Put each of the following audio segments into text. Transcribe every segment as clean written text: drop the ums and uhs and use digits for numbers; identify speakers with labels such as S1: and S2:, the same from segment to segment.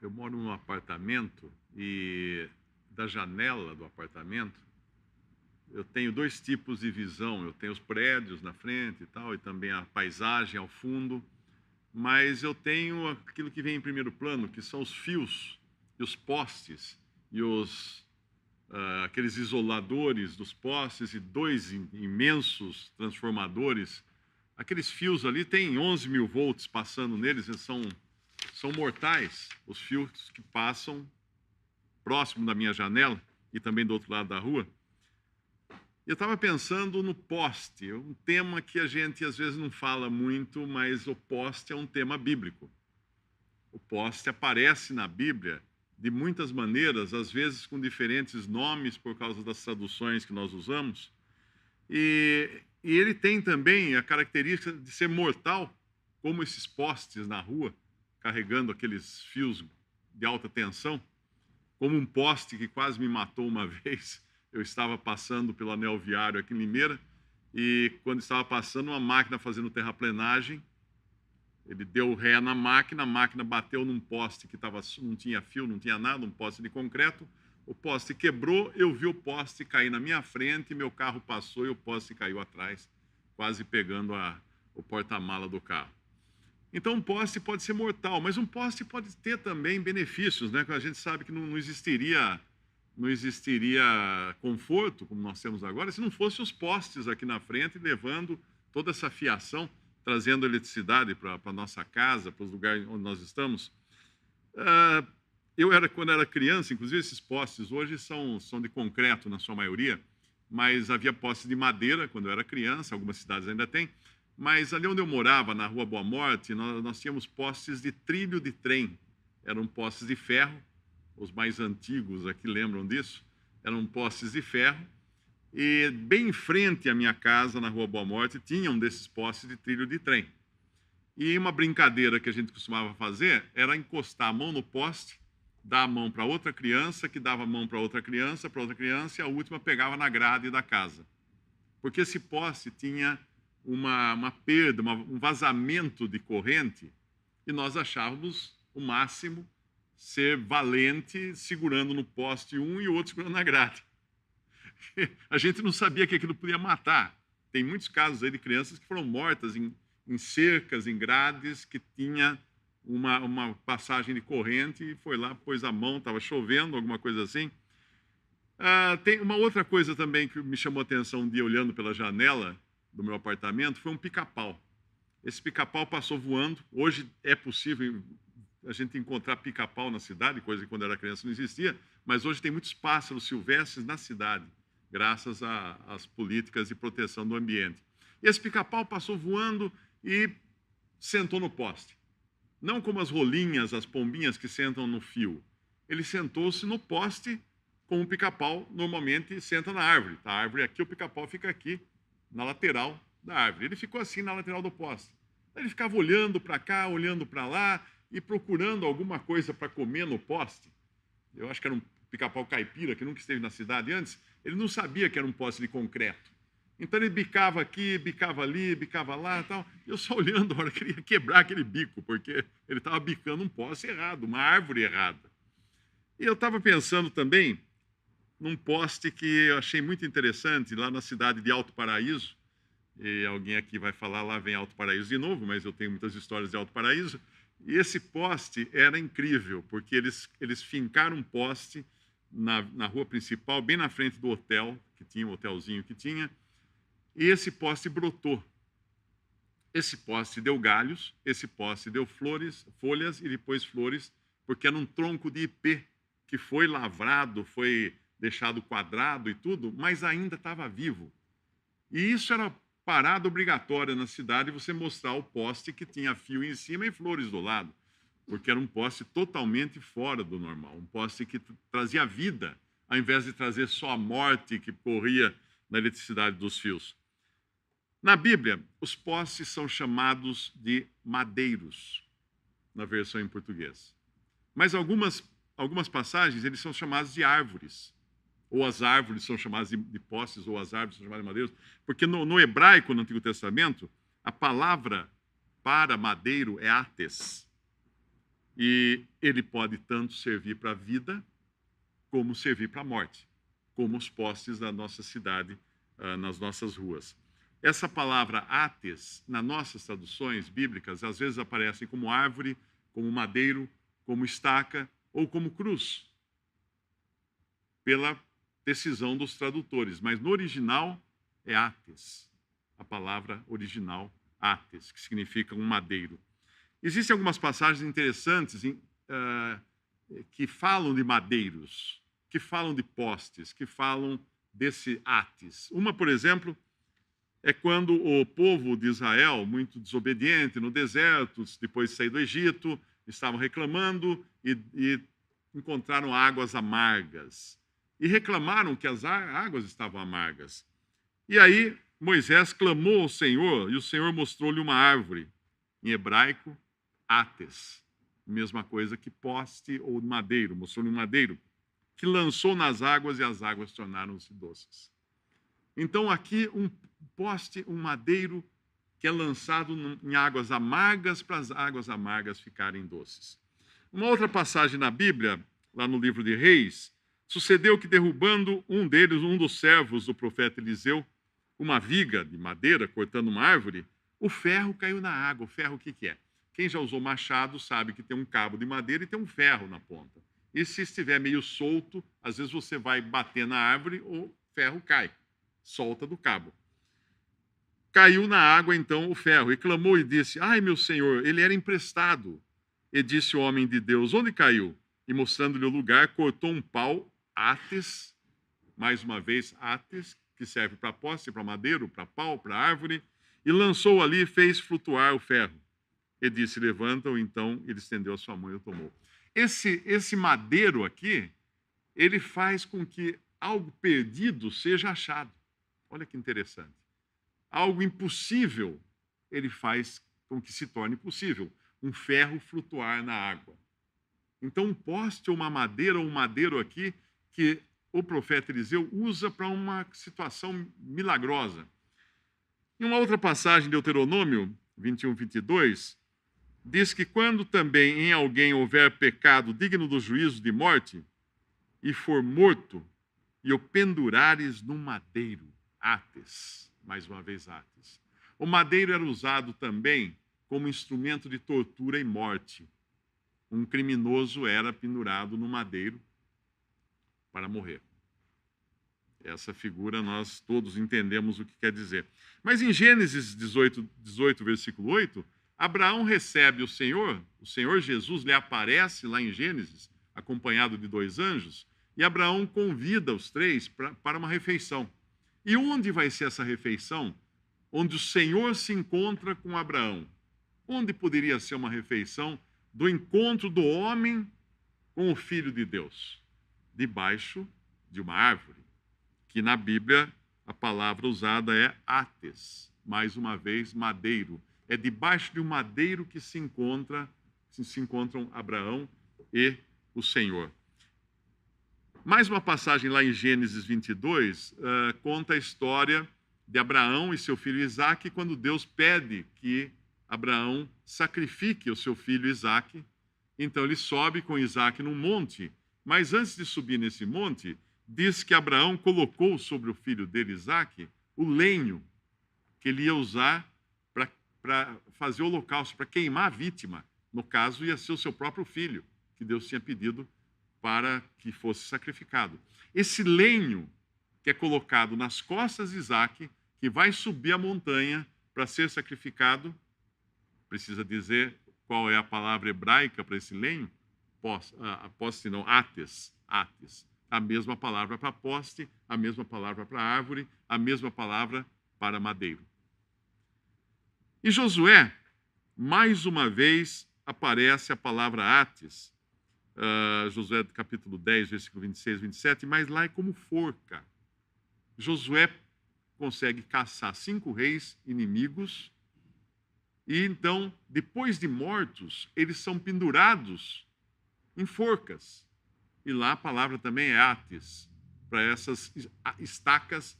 S1: Eu moro num apartamento e da janela do apartamento eu tenho 2 tipos de visão. Eu tenho os prédios na frente e tal, e também a paisagem ao fundo, mas eu tenho aquilo que vem em primeiro plano, que são os fios e os postes e aqueles isoladores dos postes e 2 imensos transformadores. Aqueles fios ali têm 11.000 volts passando neles, eles são mortais, os fios que passam próximo da minha janela e também do outro lado da rua. Eu estava pensando no poste, um tema que a gente às vezes não fala muito, mas o poste é um tema bíblico. O poste aparece na Bíblia de muitas maneiras, às vezes com diferentes nomes por causa das traduções que nós usamos. E ele tem também a característica de ser mortal, como esses postes na rua, carregando aqueles fios de alta tensão, como um poste que quase me matou uma vez. Eu estava passando pelo anel viário aqui em Limeira, e quando estava passando, uma máquina fazendo terraplenagem, ele deu ré na máquina, a máquina bateu num poste que não tinha fio, não tinha nada, um poste de concreto, o poste quebrou, eu vi o poste cair na minha frente, meu carro passou e o poste caiu atrás, quase pegando o porta-mala do carro. Então, um poste pode ser mortal, mas um poste pode ter também benefícios, né? A gente sabe que não existiria conforto, como nós temos agora, se não fossem os postes aqui na frente, levando toda essa fiação, trazendo eletricidade para a nossa casa, para os lugares onde nós estamos. Quando era criança, inclusive esses postes hoje são de concreto na sua maioria, mas havia postes de madeira quando eu era criança, algumas cidades ainda têm, mas ali onde eu morava, na Rua Boa Morte, nós tínhamos postes de trilho de trem. Eram postes de ferro, os mais antigos aqui lembram disso, eram postes de ferro, e bem em frente à minha casa, na Rua Boa Morte, tinha um desses postes de trilho de trem. E uma brincadeira que a gente costumava fazer era encostar a mão no poste, dar a mão para outra criança, que dava a mão para outra criança, e a última pegava na grade da casa. Porque esse poste tinha uma perda, um vazamento de corrente, e nós achávamos o máximo ser valente segurando no poste um e o outro segurando na grade. A gente não sabia que aquilo podia matar. Tem muitos casos aí de crianças que foram mortas em cercas, em grades, que tinha uma passagem de corrente e foi lá, pôs a mão, estava chovendo, alguma coisa assim. Tem uma outra coisa também que me chamou a atenção um dia olhando pela janela do meu apartamento, foi um pica-pau. Esse pica-pau passou voando. Hoje é possível a gente encontrar pica-pau na cidade, coisa que quando era criança não existia, mas hoje tem muitos pássaros silvestres na cidade, graças às políticas de proteção do ambiente. E esse pica-pau passou voando e sentou no poste. Não como as rolinhas, as pombinhas que sentam no fio. Ele sentou-se no poste, como o pica-pau normalmente senta na árvore. A árvore aqui, o pica-pau fica aqui, na lateral da árvore. Ele ficou assim na lateral do poste. Ele ficava olhando para cá, olhando para lá e procurando alguma coisa para comer no poste. Eu acho que era um pica-pau caipira, que nunca esteve na cidade antes. Ele não sabia que era um poste de concreto. Então ele bicava aqui, bicava ali, bicava lá e tal. Eu só olhando, a hora que ele ia quebrar aquele bico, porque ele estava bicando um poste errado, uma árvore errada. E eu estava pensando também num poste que eu achei muito interessante, lá na cidade de Alto Paraíso. E alguém aqui vai falar, lá vem Alto Paraíso de novo, mas eu tenho muitas histórias de Alto Paraíso. E esse poste era incrível, porque eles fincaram um poste na rua principal, bem na frente do hotel, que tinha um hotelzinho que tinha, e esse poste brotou. Esse poste deu galhos, esse poste deu folhas e depois flores, porque era um tronco de ipê que foi lavrado, foi deixado quadrado e tudo, mas ainda estava vivo. E isso era parada obrigatória na cidade, você mostrar o poste que tinha fio em cima e flores do lado, porque era um poste totalmente fora do normal, um poste que trazia vida, ao invés de trazer só a morte que corria na eletricidade dos fios. Na Bíblia, os postes são chamados de madeiros, na versão em português. Mas algumas passagens, eles são chamados de árvores. Ou as árvores são chamadas de postes, ou as árvores são chamadas de madeiros. Porque no hebraico, no Antigo Testamento, a palavra para madeiro é átes. E ele pode tanto servir para a vida, como servir para a morte, como os postes da nossa cidade, nas nossas ruas. Essa palavra ates, nas nossas traduções bíblicas, às vezes aparece como árvore, como madeiro, como estaca ou como cruz, pela decisão dos tradutores. Mas no original é ates, a palavra original ates, que significa um madeiro. Existem algumas passagens interessantes que falam de madeiros, que falam de postes, que falam desse ates. Uma, por exemplo, é quando o povo de Israel, muito desobediente no deserto, depois de sair do Egito, estavam reclamando e encontraram águas amargas. E reclamaram que as águas estavam amargas. E aí Moisés clamou ao Senhor, e o Senhor mostrou-lhe uma árvore, em hebraico, ates, mesma coisa que poste ou madeiro, mostrou-lhe um madeiro, que lançou nas águas e as águas tornaram-se doces. Então aqui um poste, um madeiro que é lançado em águas amargas para as águas amargas ficarem doces. Uma outra passagem na Bíblia, lá no livro de Reis, sucedeu que derrubando um deles, um dos servos do profeta Eliseu, uma viga de madeira cortando uma árvore, o ferro caiu na água. O ferro o que é? Quem já usou machado sabe que tem um cabo de madeira e tem um ferro na ponta. E se estiver meio solto, às vezes você vai bater na árvore, o ferro cai, solta do cabo. Caiu na água, então, o ferro, e clamou e disse: ai, meu senhor, ele era emprestado. E disse o homem de Deus: onde caiu? E mostrando-lhe o lugar, cortou um pau, ates, mais uma vez, ates, que serve para poste, para madeiro, para pau, para árvore, e lançou ali e fez flutuar o ferro. E disse: levanta-o. Então ele estendeu a sua mão e o tomou. Esse madeiro aqui, ele faz com que algo perdido seja achado. Olha que interessante. Algo impossível, ele faz com que se torne possível. Um ferro flutuar na água. Então, um poste ou uma madeira ou um madeiro aqui, que o profeta Eliseu usa para uma situação milagrosa. Em uma outra passagem de Deuteronômio 21, 22, diz que quando também em alguém houver pecado digno do juízo de morte, e for morto, e o pendurares no madeiro, ates, mais uma vez ates. O madeiro era usado também como instrumento de tortura e morte. Um criminoso era pendurado no madeiro para morrer. Essa figura nós todos entendemos o que quer dizer. Mas em Gênesis 18, versículo 8, Abraão recebe o Senhor Jesus lhe aparece lá em Gênesis, acompanhado de 2 anjos, e Abraão convida os 3 para uma refeição. E onde vai ser essa refeição? Onde o Senhor se encontra com Abraão. Onde poderia ser uma refeição do encontro do homem com o Filho de Deus? Debaixo de uma árvore, que na Bíblia a palavra usada é ates, mais uma vez, madeiro. É debaixo de um madeiro que se encontram Abraão e o Senhor. Mais uma passagem lá em Gênesis 22 conta a história de Abraão e seu filho Isaque, quando Deus pede que Abraão sacrifique o seu filho Isaque. Então ele sobe com Isaque num monte, mas antes de subir nesse monte, diz que Abraão colocou sobre o filho dele, Isaque, o lenho que ele ia usar para fazer o holocausto, para queimar a vítima. No caso, ia ser o seu próprio filho, que Deus tinha pedido para que fosse sacrificado. Esse lenho que é colocado nas costas de Isaque, que vai subir a montanha para ser sacrificado, precisa dizer qual é a palavra hebraica para esse lenho? Poste não, ates. A mesma palavra para poste, a mesma palavra para árvore, a mesma palavra para madeiro. Em Josué, mais uma vez, aparece a palavra ates, Josué capítulo 10, versículo 26 e 27, mas lá é como forca. Josué consegue caçar 5 reis inimigos e então, depois de mortos, eles são pendurados em forcas. E lá a palavra também é ates, para essas estacas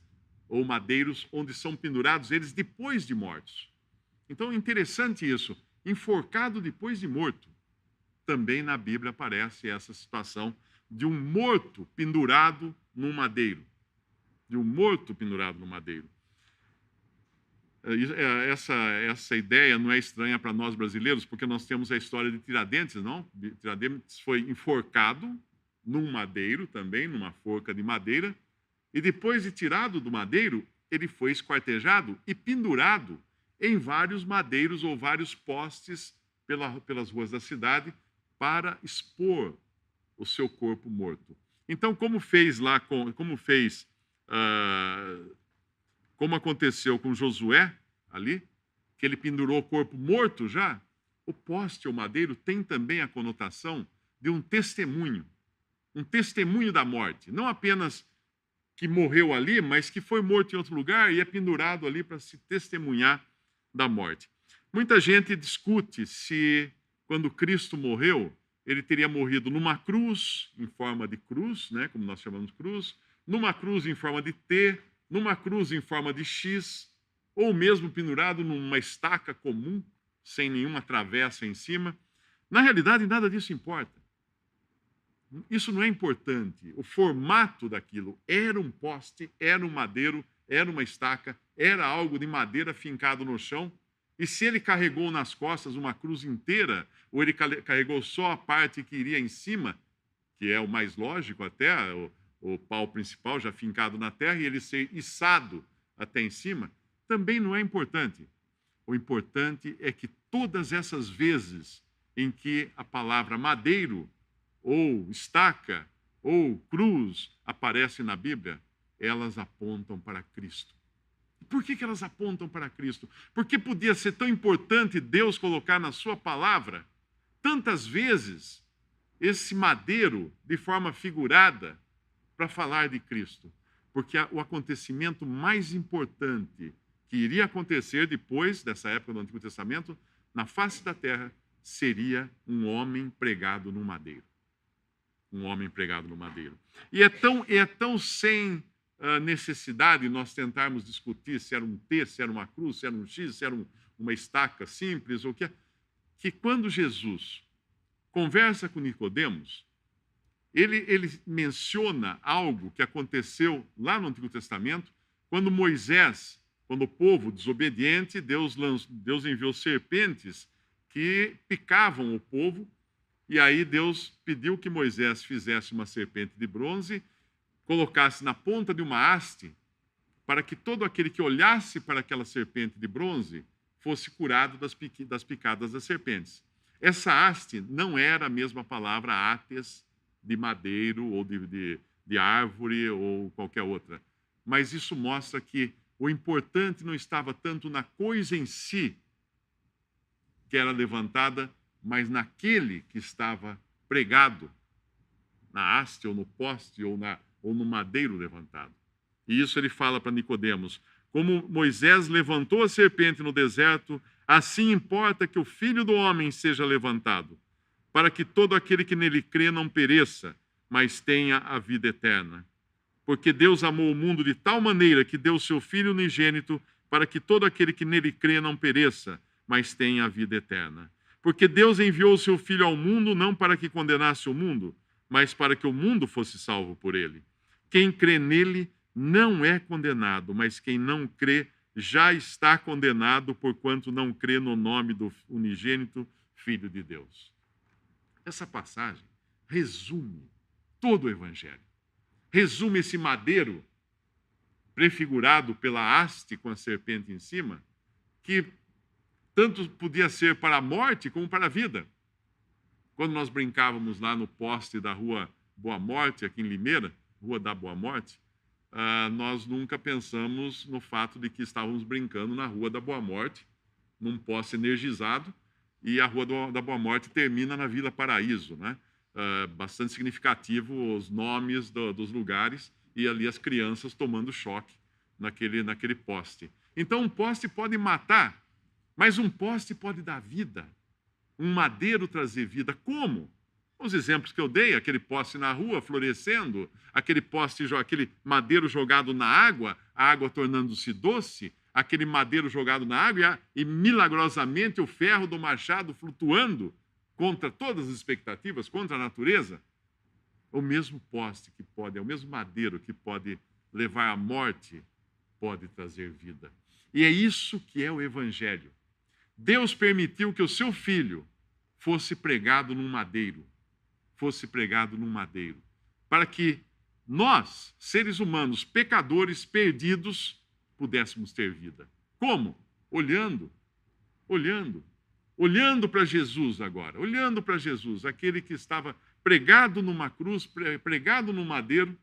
S1: ou madeiros onde são pendurados eles depois de mortos. Então é interessante isso, enforcado depois de morto. também na Bíblia aparece essa situação de um morto pendurado num madeiro. De um morto pendurado no madeiro. Essa ideia não é estranha para nós brasileiros, porque nós temos a história de Tiradentes, não? Tiradentes foi enforcado num madeiro também, numa forca de madeira, e depois de tirado do madeiro, ele foi esquartejado e pendurado em vários madeiros ou vários postes pelas ruas da cidade para expor o seu corpo morto. Então, como aconteceu com Josué ali, que ele pendurou o corpo morto já, o poste ou madeiro tem também a conotação de um testemunho da morte. Não apenas que morreu ali, mas que foi morto em outro lugar e é pendurado ali para se testemunhar da morte. Muita gente discute se, quando Cristo morreu, ele teria morrido numa cruz, em forma de cruz, né, como nós chamamos de cruz, numa cruz em forma de T, numa cruz em forma de X, ou mesmo pendurado numa estaca comum, sem nenhuma travessa em cima. Na realidade, nada disso importa. Isso não é importante. O formato daquilo era um poste, era um madeiro, era uma estaca, era algo de madeira fincado no chão. E se ele carregou nas costas uma cruz inteira, ou ele carregou só a parte que iria em cima, que é o mais lógico até, o pau principal já fincado na terra, e ele ser içado até em cima, também não é importante. O importante é que todas essas vezes em que a palavra madeiro, ou estaca, ou cruz aparece na Bíblia, elas apontam para Cristo. Por que elas apontam para Cristo? Porque podia ser tão importante Deus colocar na sua palavra, tantas vezes, esse madeiro de forma figurada, para falar de Cristo. Porque o acontecimento mais importante que iria acontecer depois dessa época do Antigo Testamento, na face da terra, seria um homem pregado no madeiro. Um homem pregado no madeiro. E é tão sem necessidade nós tentarmos discutir se era um T, se era uma cruz, se era um X, se era uma estaca simples, ou o que é, que quando Jesus conversa com Nicodemos, ele menciona algo que aconteceu lá no Antigo Testamento, quando o povo desobediente, Deus enviou serpentes que picavam o povo, e aí Deus pediu que Moisés fizesse uma serpente de bronze, colocasse na ponta de uma haste, para que todo aquele que olhasse para aquela serpente de bronze fosse curado das picadas das serpentes. Essa haste não era a mesma palavra átes, de madeiro ou de árvore ou qualquer outra. Mas isso mostra que o importante não estava tanto na coisa em si que era levantada, mas naquele que estava pregado na haste ou no poste ou no madeiro levantado. E isso ele fala para Nicodemos: como Moisés levantou a serpente no deserto, assim importa que o Filho do Homem seja levantado, para que todo aquele que nele crê não pereça, mas tenha a vida eterna. Porque Deus amou o mundo de tal maneira que deu o seu Filho unigênito, para que todo aquele que nele crê não pereça, mas tenha a vida eterna. Porque Deus enviou o seu Filho ao mundo não para que condenasse o mundo, mas para que o mundo fosse salvo por ele. Quem crê nele não é condenado, mas quem não crê já está condenado, porquanto não crê no nome do unigênito Filho de Deus. Essa passagem resume todo o Evangelho. Resume esse madeiro prefigurado pela haste com a serpente em cima, que tanto podia ser para a morte como para a vida. Quando nós brincávamos lá no poste da Rua Boa Morte, aqui em Limeira, Rua da Boa Morte, nós nunca pensamos no fato de que estávamos brincando na Rua da Boa Morte, num poste energizado, e a Rua da Boa Morte termina na Vila Paraíso, né? Bastante significativo os nomes dos lugares, e ali as crianças tomando choque naquele poste. Então, um poste pode matar, mas um poste pode dar vida. Um madeiro trazer vida. Como? Os exemplos que eu dei, aquele poste na rua florescendo, aquele madeiro jogado na água, a água tornando-se doce, aquele madeiro jogado na água e milagrosamente o ferro do machado flutuando contra todas as expectativas, contra a natureza, o mesmo poste que pode, é o mesmo madeiro que pode levar à morte, pode trazer vida. E é isso que é o Evangelho. Deus permitiu que o seu Filho fosse pregado num madeiro, para que nós, seres humanos, pecadores, perdidos, pudéssemos ter vida. Como? Olhando para Jesus agora, olhando para Jesus, aquele que estava pregado numa cruz, pregado num madeiro,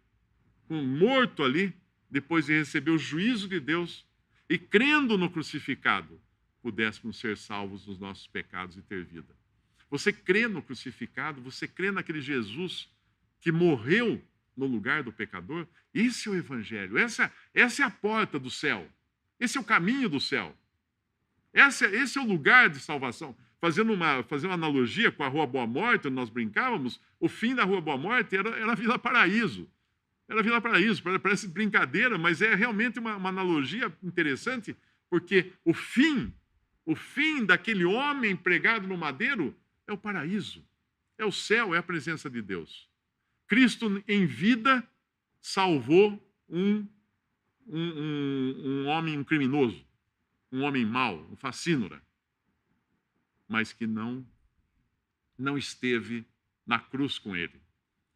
S1: morto ali, depois de receber o juízo de Deus, e crendo no crucificado, pudéssemos ser salvos dos nossos pecados e ter vida. Você crê no crucificado? Você crê naquele Jesus que morreu no lugar do pecador? Esse é o Evangelho, essa é a porta do céu, esse é o caminho do céu, esse é o lugar de salvação. Fazendo uma analogia com a Rua Boa Morte, onde nós brincávamos, o fim da Rua Boa Morte era a Vila Paraíso. Era a Vila Paraíso, parece brincadeira, mas é realmente uma analogia interessante, porque o fim daquele homem pregado no madeiro é o paraíso, é o céu, é a presença de Deus. Cristo, em vida, salvou um homem criminoso, um homem mau, um facínora, mas que não esteve na cruz com ele.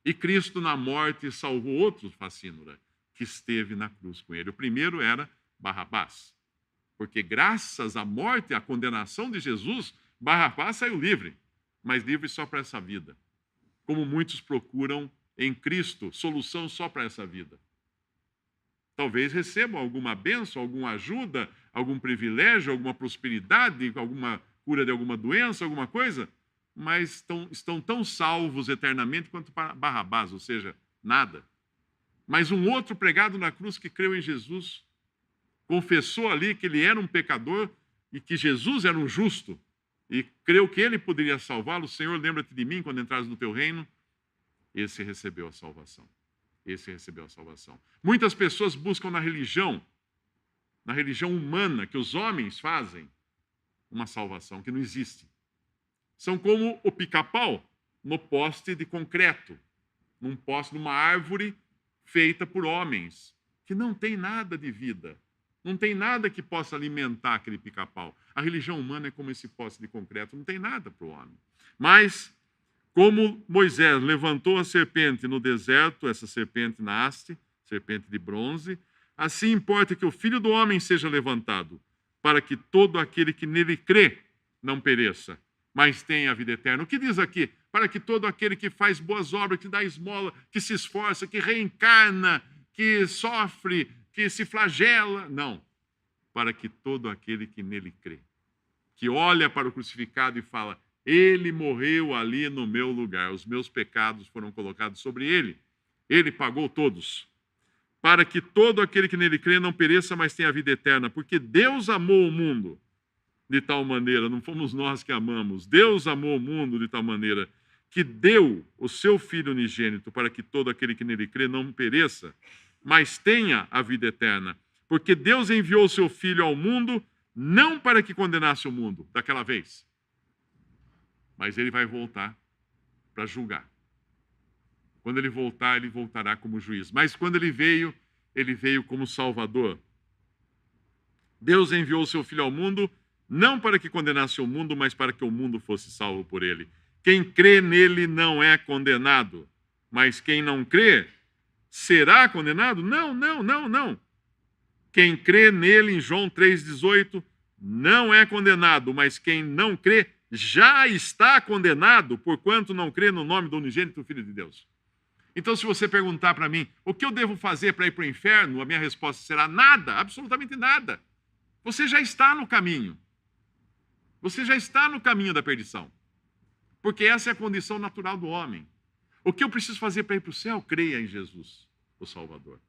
S1: E Cristo, na morte, salvou outro facínora que esteve na cruz com ele. O primeiro era Barrabás, porque graças à morte e à condenação de Jesus, Barrabás saiu livre, mas livre só para essa vida. Como muitos procuram em Cristo solução só para essa vida. Talvez recebam alguma bênção, alguma ajuda, algum privilégio, alguma prosperidade, alguma cura de alguma doença, alguma coisa, mas estão tão salvos eternamente quanto Barrabás, ou seja, nada. Mas um outro pregado na cruz que creu em Jesus, confessou ali que ele era um pecador e que Jesus era um justo, e creu que ele poderia salvá-lo. Senhor, lembra-te de mim quando entrares no teu reino. Esse recebeu a salvação. Muitas pessoas buscam na religião humana que os homens fazem, uma salvação que não existe. São como o pica-pau no poste de concreto, num poste, numa árvore feita por homens, que não tem nada de vida, não tem nada que possa alimentar aquele pica-pau. A religião humana é como esse poste de concreto, não tem nada para o homem. Mas, como Moisés levantou a serpente no deserto, essa serpente na haste, serpente de bronze, assim importa que o Filho do Homem seja levantado, para que todo aquele que nele crê não pereça, mas tenha a vida eterna. O que diz aqui? Para que todo aquele que faz boas obras, que dá esmola, que se esforça, que reencarna, que sofre, que se flagela. Não. Para que todo aquele que nele crê, que olha para o crucificado e fala: ele morreu ali no meu lugar, os meus pecados foram colocados sobre ele, ele pagou todos. Para que todo aquele que nele crê não pereça, mas tenha a vida eterna, porque Deus amou o mundo de tal maneira, não fomos nós que amamos, Deus amou o mundo de tal maneira que deu o seu Filho unigênito para que todo aquele que nele crê não pereça, mas tenha a vida eterna. Porque Deus enviou o seu Filho ao mundo não para que condenasse o mundo daquela vez, mas ele vai voltar para julgar. Quando ele voltar, ele voltará como juiz. Mas quando ele veio como Salvador. Deus enviou o seu Filho ao mundo não para que condenasse o mundo, mas para que o mundo fosse salvo por ele. Quem crê nele não é condenado, mas quem não crê será condenado? Não. Quem crê nele, em João 3,18, não é condenado, mas quem não crê já está condenado, porquanto não crê no nome do unigênito Filho de Deus. Então, se você perguntar para mim, o que eu devo fazer para ir para o inferno? A minha resposta será nada, absolutamente nada. Você já está no caminho. Você já está no caminho da perdição. Porque essa é a condição natural do homem. O que eu preciso fazer para ir para o céu? Creia em Jesus, o Salvador.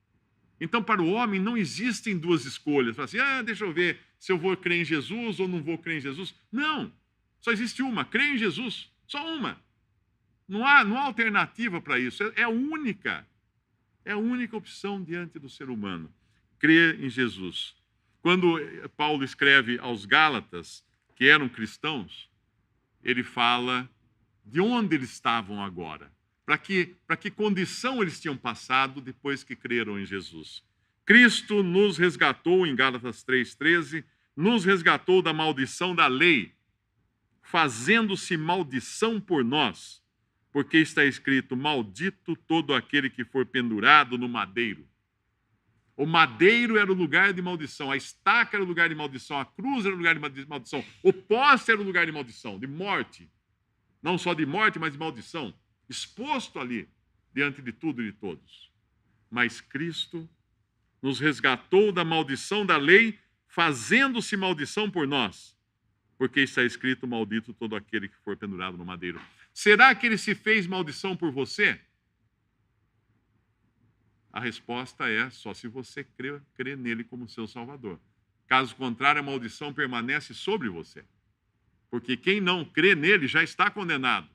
S1: Então, para o homem, não existem duas escolhas. Fala assim, deixa eu ver se eu vou crer em Jesus ou não vou crer em Jesus. Não, só existe uma, crer em Jesus, só uma. Não há alternativa para isso, é a única opção diante do ser humano, crer em Jesus. Quando Paulo escreve aos Gálatas, que eram cristãos, ele fala de onde eles estavam agora, para que condição eles tinham passado depois que creram em Jesus. Cristo nos resgatou, em Gálatas 3,13, nos resgatou da maldição da lei, fazendo-se maldição por nós, porque está escrito: maldito todo aquele que for pendurado no madeiro. O madeiro era o lugar de maldição, a estaca era o lugar de maldição, a cruz era o lugar de maldição, o poste era o lugar de maldição, de morte. Não só de morte, mas de maldição. Exposto ali, diante de tudo e de todos. Mas Cristo nos resgatou da maldição da lei, fazendo-se maldição por nós, porque está escrito: maldito todo aquele que for pendurado no madeiro. Será que ele se fez maldição por você? A resposta é: só se você crê nele como seu Salvador. Caso contrário, a maldição permanece sobre você. Porque quem não crê nele já está condenado,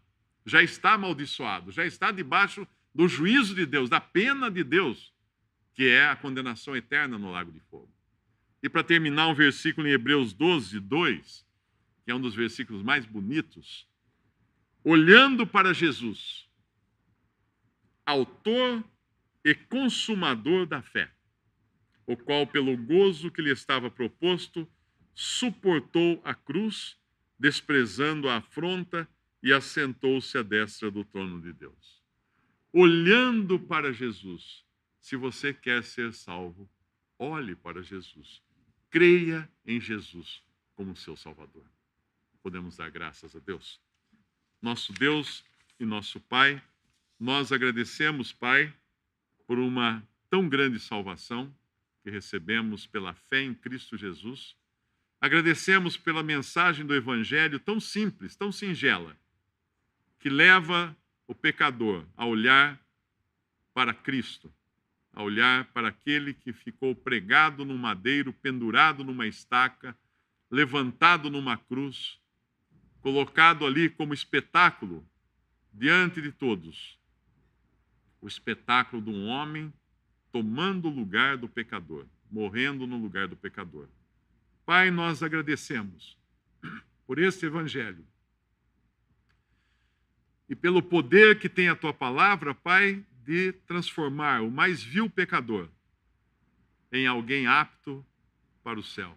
S1: já está amaldiçoado, já está debaixo do juízo de Deus, da pena de Deus, que é a condenação eterna no lago de fogo. E para terminar, um versículo em Hebreus 12, 2, que é um dos versículos mais bonitos: olhando para Jesus, autor e consumador da fé, o qual, pelo gozo que lhe estava proposto, suportou a cruz, desprezando a afronta, e assentou-se à destra do trono de Deus. Olhando para Jesus, se você quer ser salvo, olhe para Jesus. Creia em Jesus como seu Salvador. Podemos dar graças a Deus. Nosso Deus e nosso Pai, nós agradecemos, Pai, por uma tão grande salvação que recebemos pela fé em Cristo Jesus. Agradecemos pela mensagem do Evangelho tão simples, tão singela, que leva o pecador a olhar para Cristo, a olhar para aquele que ficou pregado num madeiro, pendurado numa estaca, levantado numa cruz, colocado ali como espetáculo diante de todos. O espetáculo de um homem tomando o lugar do pecador, morrendo no lugar do pecador. Pai, nós agradecemos por este Evangelho e pelo poder que tem a Tua palavra, Pai, de transformar o mais vil pecador em alguém apto para o céu.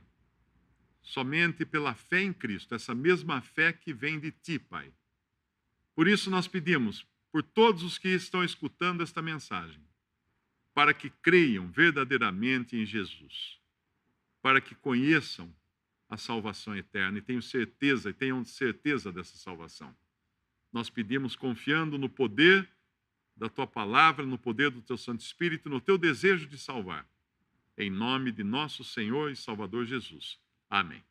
S1: Somente pela fé em Cristo, essa mesma fé que vem de Ti, Pai. Por isso nós pedimos por todos os que estão escutando esta mensagem, para que creiam verdadeiramente em Jesus, para que conheçam a salvação eterna e tenham certeza dessa salvação. Nós pedimos confiando no poder da Tua palavra, no poder do Teu Santo Espírito, no Teu desejo de salvar. Em nome de nosso Senhor e Salvador Jesus. Amém.